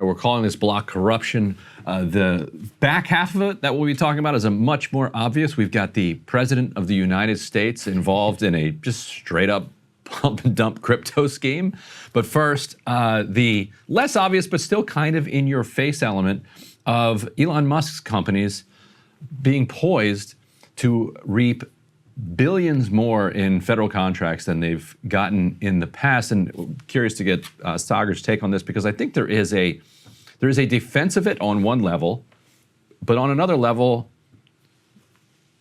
We're calling this block corruption. The back half of it that we'll be talking about is a much more obvious. We've got the President of the United States involved in a just straight up pump and dump crypto scheme. But first, the less obvious but still kind of in your face element of Elon Musk's companies being poised to reap billions more in federal contracts than they've gotten in the past. And curious to get Saagar's take on this, because I think there is a defense of it on one level, but on another level,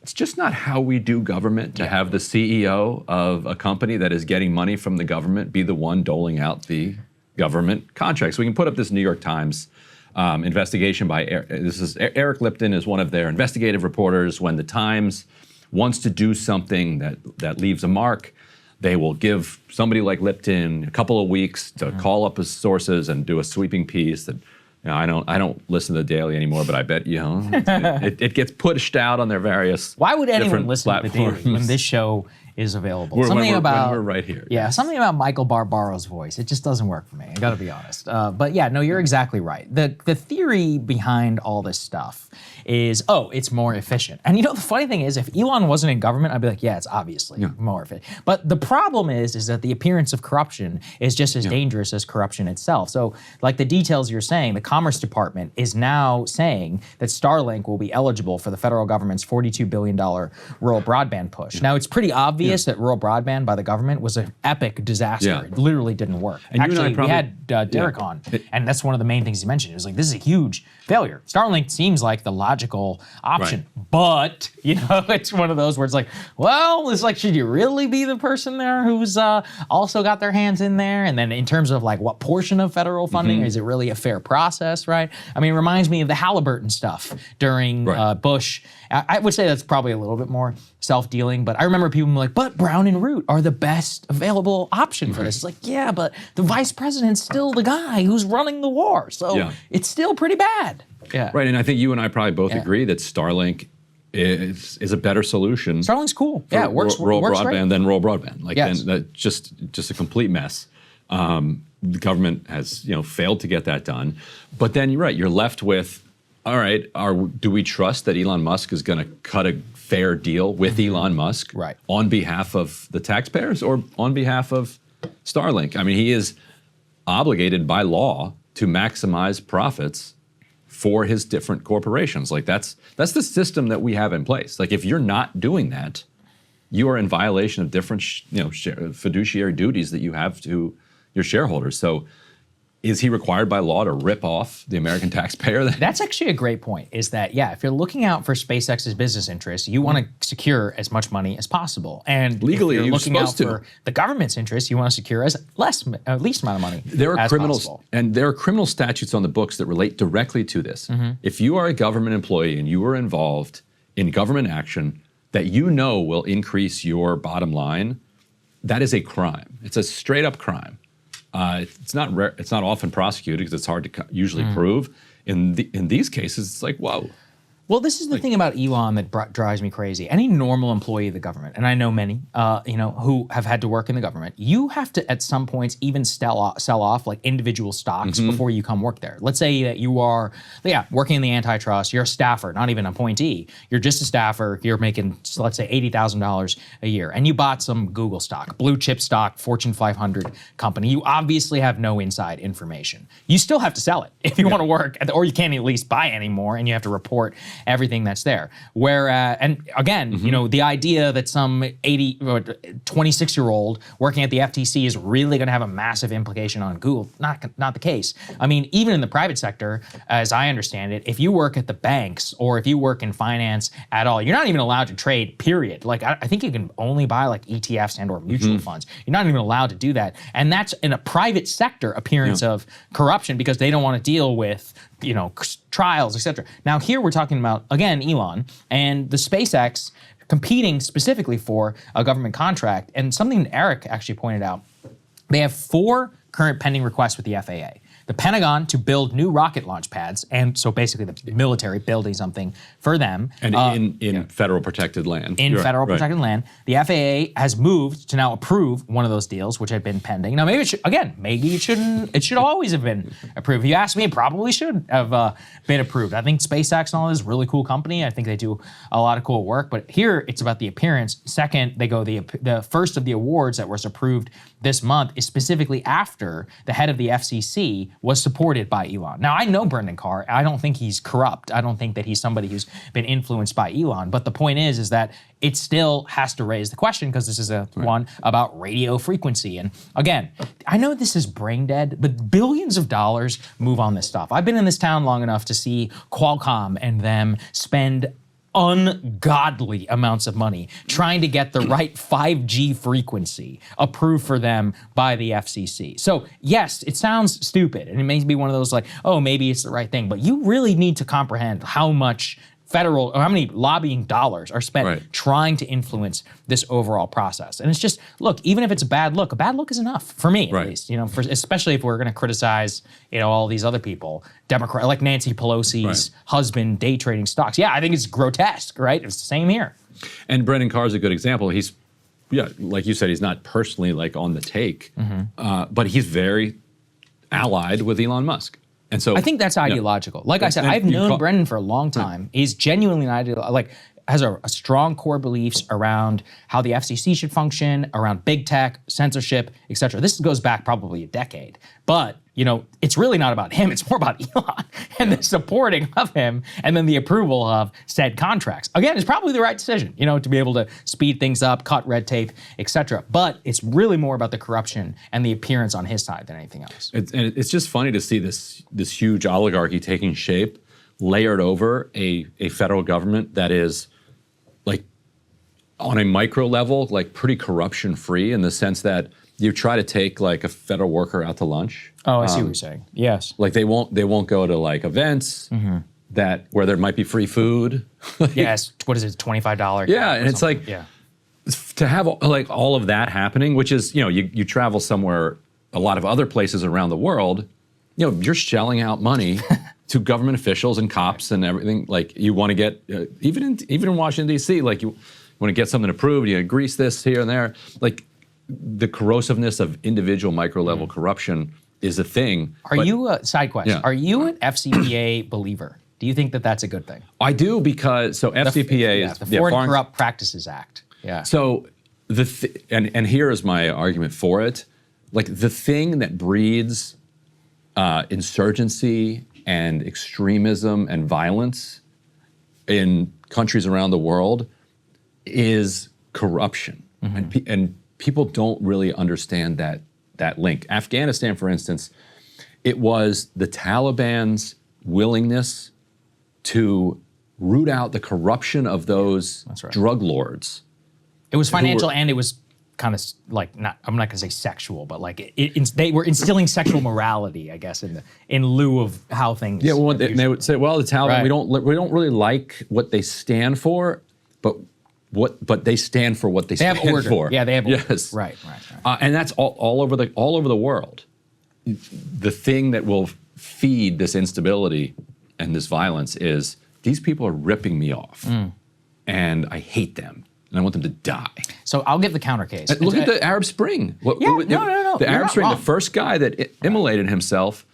it's just not how we do government to have the CEO of a company that is getting money from the government be the one doling out the government contracts. We can put up this New York Times investigation by Eric Lipton is one of their investigative reporters. When the Times wants to do something that leaves a mark, they will give somebody like Lipton a couple of weeks to call up his sources and do a sweeping piece that, you know, I don't listen to the Daily anymore, but I bet, you know, it gets pushed out on their various Why would anyone listen platforms. to the Daily when this show is available? When we're right here. Yeah, yes. Something about Michael Barbara's voice. It just doesn't work for me. I gotta be honest. But yeah, no, you're exactly right. The theory behind all this stuff is, oh, it's more efficient. And you know, the funny thing is, if Elon wasn't in government, I'd be like, yeah, it's obviously more efficient. But the problem is that the appearance of corruption is just as dangerous as corruption itself. So like the details you're saying, the Commerce Department is now saying that Starlink will be eligible for the federal government's $42 billion rural broadband push. Now, it's pretty obvious that rural broadband by the government was an epic disaster. It literally didn't work. And actually, we had Derek on, and that's one of the main things he mentioned. It was like, this is a huge failure. Starlink seems like the logical option, but you know, it's one of those where it's like, well, it's like, should you really be the person there who's also got their hands in there? And then in terms of like what portion of federal funding, is it really a fair process, right? I mean, it reminds me of the Halliburton stuff during Bush. I would say that's probably a little bit more self-dealing, but I remember people being like, but Brown and Root are the best available option for this. It's like, yeah, but the vice president's still the guy who's running the war, so it's still pretty bad. Yeah. Right, and I think you and I probably both agree that Starlink is a better solution. Starlink's cool. Yeah, it works. Rural works broadband great. than rural broadband. Like, then just a complete mess. The government has failed to get that done. But then you're right. You're left with, all right, do we trust that Elon Musk is going to cut a fair deal with Elon Musk on behalf of the taxpayers or on behalf of Starlink? I mean, he is obligated by law to maximize profits for his different corporations. Like that's the system that we have in place. Like if you're not doing that, you are in violation of different fiduciary duties that you have to your shareholders. So is he required by law to rip off the American taxpayer? That's actually a great point, is that, yeah, if you're looking out for SpaceX's business interests, you want to secure as much money as possible. And legally, if you're looking out to. for the government's interests, you want to secure as least amount of money there are as criminals, possible. and there are criminal statutes on the books that relate directly to this. If you are a government employee and you are involved in government action that you know will increase your bottom line, that is a crime. It's a straight up crime. It's not often prosecuted because it's hard to usually prove. In these cases, it's like, whoa. Well, this is the thing about Elon that drives me crazy. Any normal employee of the government, and I know many, who have had to work in the government, you have to, at some points, even sell off like individual stocks before you come work there. Let's say that you are, working in the antitrust, you're a staffer, not even an appointee. You're just a staffer, you're making, let's say, $80,000 a year, and you bought some Google stock, blue chip stock, Fortune 500 company. You obviously have no inside information. You still have to sell it if you want to work, or you can't at least buy anymore, and you have to report everything that's there. And again, the idea that some 26-year-old working at the FTC is really going to have a massive implication on Google, not the case. I mean, even in the private sector, as I understand it, if you work at the banks or if you work in finance at all, you're not even allowed to trade, period. Like, I think you can only buy like ETFs and or mutual funds. You're not even allowed to do that. And that's in a private sector appearance of corruption because they don't want to deal with trials, etc. Now here we're talking about, again, Elon and the SpaceX competing specifically for a government contract. And something Eric actually pointed out, they have 4 current pending requests with the FAA. the Pentagon to build new rocket launch pads, and so basically the military building something for them. And in federal protected land. In federal protected land. The FAA has moved to now approve one of those deals, which had been pending. Now, maybe it shouldn't. It should always have been approved. If you ask me, it probably should have been approved. I think SpaceX and all this is a really cool company. I think they do a lot of cool work. But here, it's about the appearance. Second, they go the first of the awards that was approved this month is specifically after the head of the FCC was supported by Elon. Now, I know Brendan Carr. I don't think he's corrupt. I don't think that he's somebody who's been influenced by Elon. But the point is that it still has to raise the question, because this is one about radio frequency. And again, I know this is brain dead, but billions of dollars move on this stuff. I've been in this town long enough to see Qualcomm and them spend ungodly amounts of money trying to get the right 5G frequency approved for them by the FCC. So yes, it sounds stupid, and it may be one of those like, oh, maybe it's the right thing, but you really need to comprehend how much how many lobbying dollars are spent trying to influence this overall process. And it's just, look, even if it's a bad look is enough for me, at least. Especially if we're going to criticize, all these other people, Democrat, like Nancy Pelosi's husband day trading stocks. Yeah, I think it's grotesque, right? It's the same here. And Brendan Carr is a good example. He's, like you said, he's not personally like on the take, but he's very allied with Elon Musk. And so I think that's ideological. Like I said, I've known Brendan for a long time. He's genuinely has a strong core beliefs around how the FCC should function, around big tech, censorship, et cetera. This goes back probably a decade. But, it's really not about him. It's more about Elon and the supporting of him, and then the approval of said contracts. Again, it's probably the right decision, to be able to speed things up, cut red tape, et cetera. But it's really more about the corruption and the appearance on his side than anything else. And it's just funny to see this huge oligarchy taking shape, layered over a federal government that is, like, on a micro level, like pretty corruption free, in the sense that you try to take like a federal worker out to lunch. Oh, I see what you're saying. Yes. Like they won't go to like events where there might be free food. Yes. What is it? $25. Yeah, and it's like to have like all of that happening, which is, you travel somewhere, a lot of other places around the world, you're shelling out money to government officials and cops and everything. Like you want to get even in Washington D.C., like you want to get something approved, you grease this here and there, like. The corrosiveness of individual micro-level corruption is a thing. Are you, side question, are you an FCPA believer? Do you think that that's a good thing? I do, because, FCPA is... the Foreign Corrupt Practices Act. Yeah. So, and here is my argument for it. Like, the thing that breeds insurgency and extremism and violence in countries around the world is corruption. And people don't really understand that link. Afghanistan, for instance, it was the Taliban's willingness to root out the corruption of those drug lords. It was financial, and it was kind of like, I'm not going to say sexual, but like they were instilling sexual morality, I guess, in lieu of how things. Yeah, well, they would say, well, the Taliban, we don't really like what they stand for, but they stand for what they stand have order. for. Yeah, they have order. Yes. Right. And that's all over the world. The thing that will feed this instability and this violence is these people are ripping me off, and I hate them, and I want them to die. So I'll give the counter case. Look at the Arab Spring. No. The Arab Spring, the first guy that immolated himself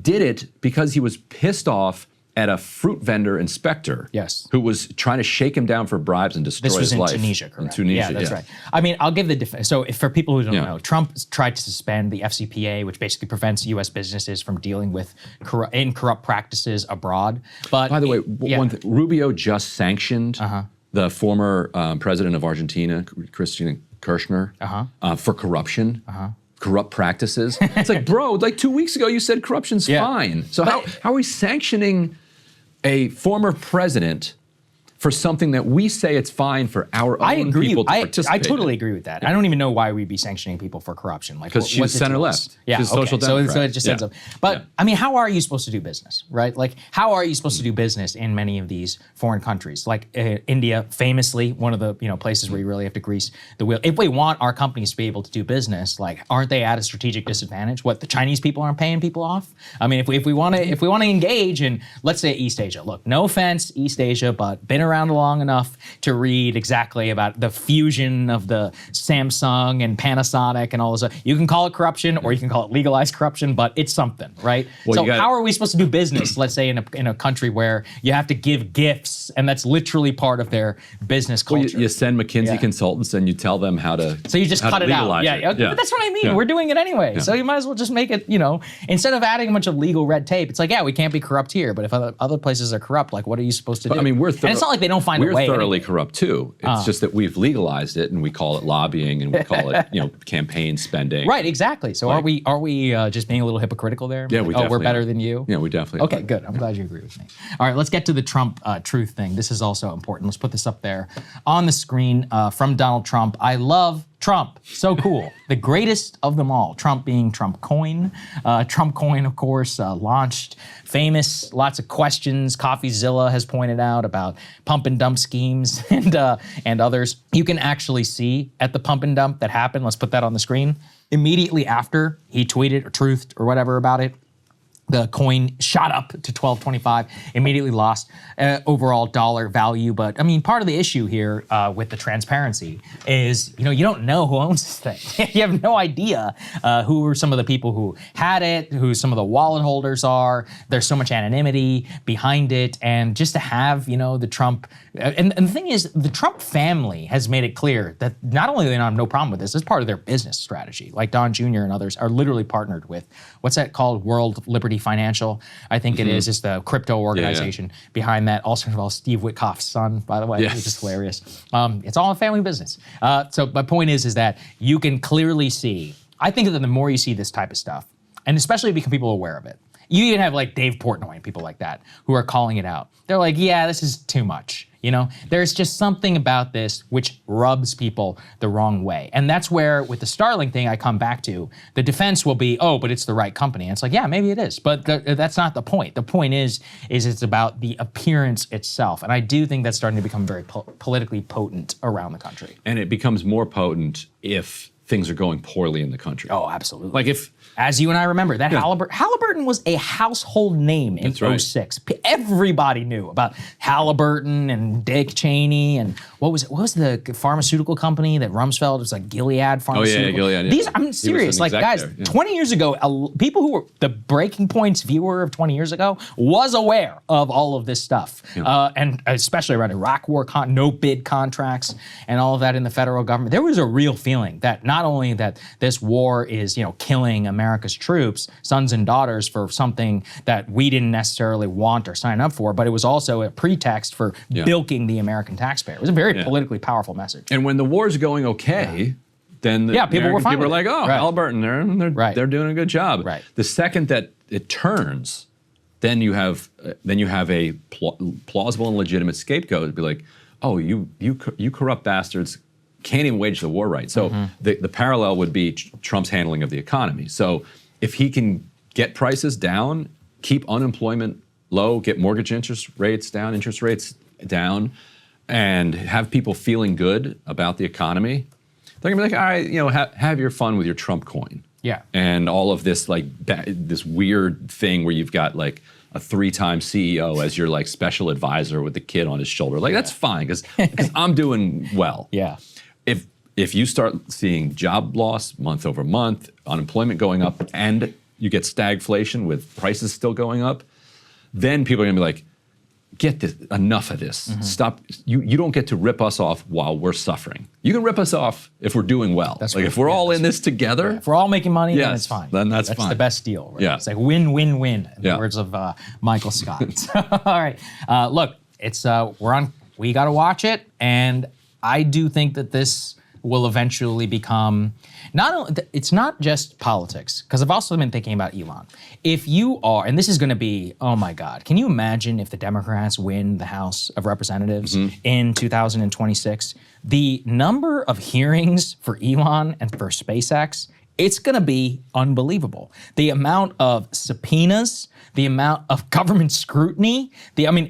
did it because he was pissed off at a fruit vendor inspector who was trying to shake him down for bribes and destroy his life. This was in Tunisia, correct? In Tunisia, yeah, that's right. I mean, I'll give the defense. So for people who don't know, Trump tried to suspend the FCPA, which basically prevents U.S. businesses from dealing with corrupt practices abroad. But by the way, one thing, Rubio just sanctioned the former president of Argentina, Christina Kirchner, for corruption. Corrupt practices. It's like, bro, like 2 weeks ago you said corruption's fine. So how are we sanctioning a former president for something that we say it's fine for our own people to participate I totally in. agree with that. I don't even know why we'd be sanctioning people for corruption. Like, Because she's center left. Yeah, she's okay. social democrat. So it just ends up. But I mean, how are you supposed to do business, right? Like, how are you supposed to do business in many of these foreign countries? Like India, famously, one of the places where you really have to grease the wheel. If we want our companies to be able to do business, like, aren't they at a strategic disadvantage? What, the Chinese people aren't paying people off? I mean, if we want to engage in, let's say, East Asia. Look, no offense, East Asia, but been around long enough to read exactly about the fusion of the Samsung and Panasonic and all this. You can call it corruption or you can call it legalized corruption, but it's something, right? Well, so how are we supposed to do business, let's say, in a country where you have to give gifts and that's literally part of their business culture? Well, you send McKinsey consultants and you tell them how to. So you just cut it out. Yeah. But that's what I mean. We're doing it anyway. So you might as well just make it, instead of adding a bunch of legal red tape, it's like, we can't be corrupt here, but if other places are corrupt, like, what are you supposed to do? I mean, and it's not like they don't find a way. We're thoroughly corrupt too. It's just that we've legalized it and we call it lobbying and we call it, campaign spending. Right, exactly. So are we just being a little hypocritical there? Yeah, we definitely we're better are. than you? Yeah, we definitely Okay, good. I'm glad you agree with me. All right, let's get to the Trump truth thing. This is also important. Let's put this up there on the screen from Donald Trump. I love Trump, so cool. The greatest of them all. Trump being Trump Coin. Trump Coin, of course, launched. Famous, lots of questions. CoffeeZilla has pointed out about pump and dump schemes and others. You can actually see at the pump and dump that happened. Let's put that on the screen. Immediately after he tweeted or truthed or whatever about it, the coin shot up to $12.25, immediately lost overall dollar value. But I mean, part of the issue here with the transparency is, you don't know who owns this thing. You have no idea who are some of the people who had it, who some of the wallet holders are. There's so much anonymity behind it. And just to have, the Trump, and the thing is, the Trump family has made it clear that not only do they have no problem with this, it's part of their business strategy. Like Don Jr. and others are literally partnered with, what's that called? World Liberty Financial, I think it is. It's the crypto organization behind that. Also involves Steve Witkoff's son, by the way, which is hilarious. It's all a family business. So my point is that you can clearly see, I think that the more you see this type of stuff, and especially become people aware of it, you even have like Dave Portnoy and people like that who are calling it out. They're like, yeah, this is too much. There's just something about this which rubs people the wrong way. And that's where, with the Starlink thing, I come back to, the defense will be, but it's the right company. And it's like, yeah, maybe it is. But that's not the point. The point is it's about the appearance itself. And I do think that's starting to become very politically potent around the country. And it becomes more potent if things are going poorly in the country. Oh, absolutely. Like if, as you and I remember, that Halliburton was a household name in 06. Everybody knew about Halliburton and Dick Cheney and what was the pharmaceutical company that Rumsfeld, it was like Gilead Pharmaceutical. Oh yeah, Gilead. Yeah. I'm serious, like guys, 20 years ago, people who were the Breaking Points viewer of 20 years ago was aware of all of this stuff. And especially around Iraq war, no bid contracts and all of that in the federal government. There was a real feeling that not only that this war is, killing America's troops, sons and daughters, for something that we didn't necessarily want or sign up for, but it was also a pretext for bilking the American taxpayer. It was a very politically powerful message. And when the war's going okay, then the people were fine. People are like, Halliburton, they're doing a good job. Right. The second that it turns, then you have a plausible and legitimate scapegoat to be like, you corrupt bastards can't even wage the war right. So the parallel would be Trump's handling of the economy. So if he can get prices down, keep unemployment low, get mortgage interest rates down, and have people feeling good about the economy, they're gonna be like, all right, have your fun with your Trump coin. Yeah. And all of this this weird thing where you've got like a 3-time CEO as your like special advisor with the kid on his shoulder. Like that's fine because I'm doing well. Yeah. If you start seeing job loss month over month, unemployment going up, and you get stagflation with prices still going up, then people are gonna be like, get this, enough of this. Stop. You don't get to rip us off while we're suffering. You can rip us off if we're doing well. That's like right. If we're all in this together. If we're all making money, then it's fine. Then that's fine. That's the best deal. Right? Yeah. It's like win-win-win, in the words of Michael Scott. All right. Look, it's we got to watch it, and I do think that this will eventually become, it's not just politics, because I've also been thinking about Elon. If you are, and this is going to be, oh my God, can you imagine if the Democrats win the House of Representatives in 2026? The number of hearings for Elon and for SpaceX, it's going to be unbelievable. The amount of subpoenas, the amount of government scrutiny,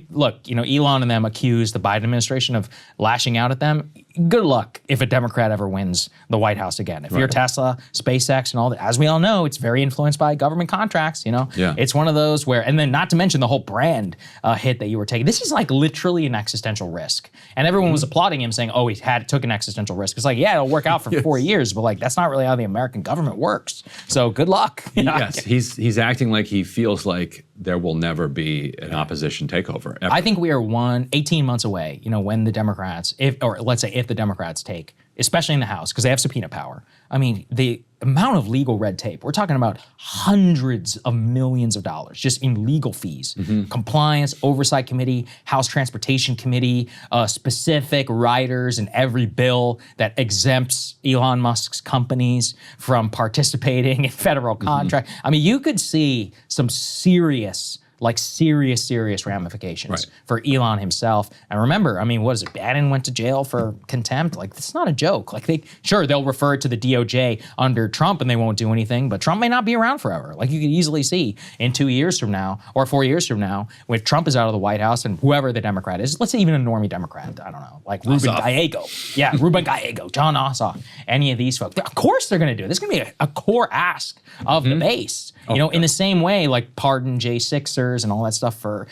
look, Elon and them accuse the Biden administration of lashing out at them. Good luck if a Democrat ever wins the White House again. If you're Tesla, SpaceX, and all that, as we all know, it's very influenced by government contracts, Yeah. It's one of those where, and then not to mention the whole brand hit that you were taking. This is like literally an existential risk. And everyone was applauding him saying, oh, he took an existential risk. It's like, yeah, it'll work out for 4 years, but like, that's not really how the American government works. So good luck. Yes, he's acting like he feels like there will never be an opposition takeover. Ever. I think we are 18 months away, when the Democrats, if the Democrats take, especially in the House, because they have subpoena power. I mean, the amount of legal red tape, we're talking about hundreds of millions of dollars just in legal fees. Compliance, Oversight Committee, House Transportation Committee, specific riders in every bill that exempts Elon Musk's companies from participating in federal contract. I mean, you could see some serious ramifications for Elon himself. And remember, what is it? Bannon went to jail for contempt. Like, it's not a joke. Like, they'll refer it to the DOJ under Trump and they won't do anything, but Trump may not be around forever. Like, you could easily see in 2 years from now or 4 years from now, when Trump is out of the White House and whoever the Democrat is, let's say even a normie Democrat, I don't know, like Ruben Gallego. Yeah, Ruben Gallego, John Ossoff, any of these folks. Of course they're gonna do it. This is gonna be a core ask of the base. In the same way, like pardon J6ers and all that stuff for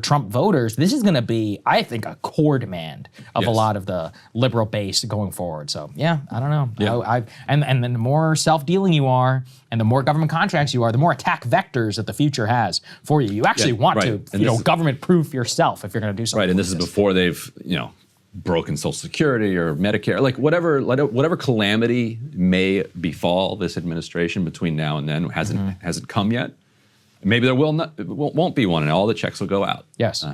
Trump voters, this is going to be, I think, a core demand of a lot of the liberal base going forward. So yeah, I don't know. Yeah. And then the more self-dealing you are, and the more government contracts you are, the more attack vectors that the future has for you. You actually want to, government-proof yourself if you're going to do something. Right, and this is before they've, broken Social Security or Medicare, like whatever calamity may befall this administration between now and then hasn't come yet. Maybe there won't be one, and all the checks will go out. Yes.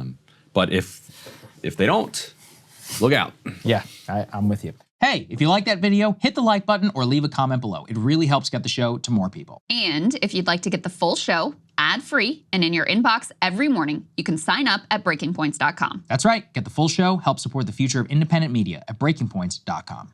But if they don't, look out. Yeah, I'm with you. Hey, if you like that video, hit the like button or leave a comment below. It really helps get the show to more people. And if you'd like to get the full show ad-free and in your inbox every morning, you can sign up at breakingpoints.com. That's right. Get the full show, help support the future of independent media at breakingpoints.com.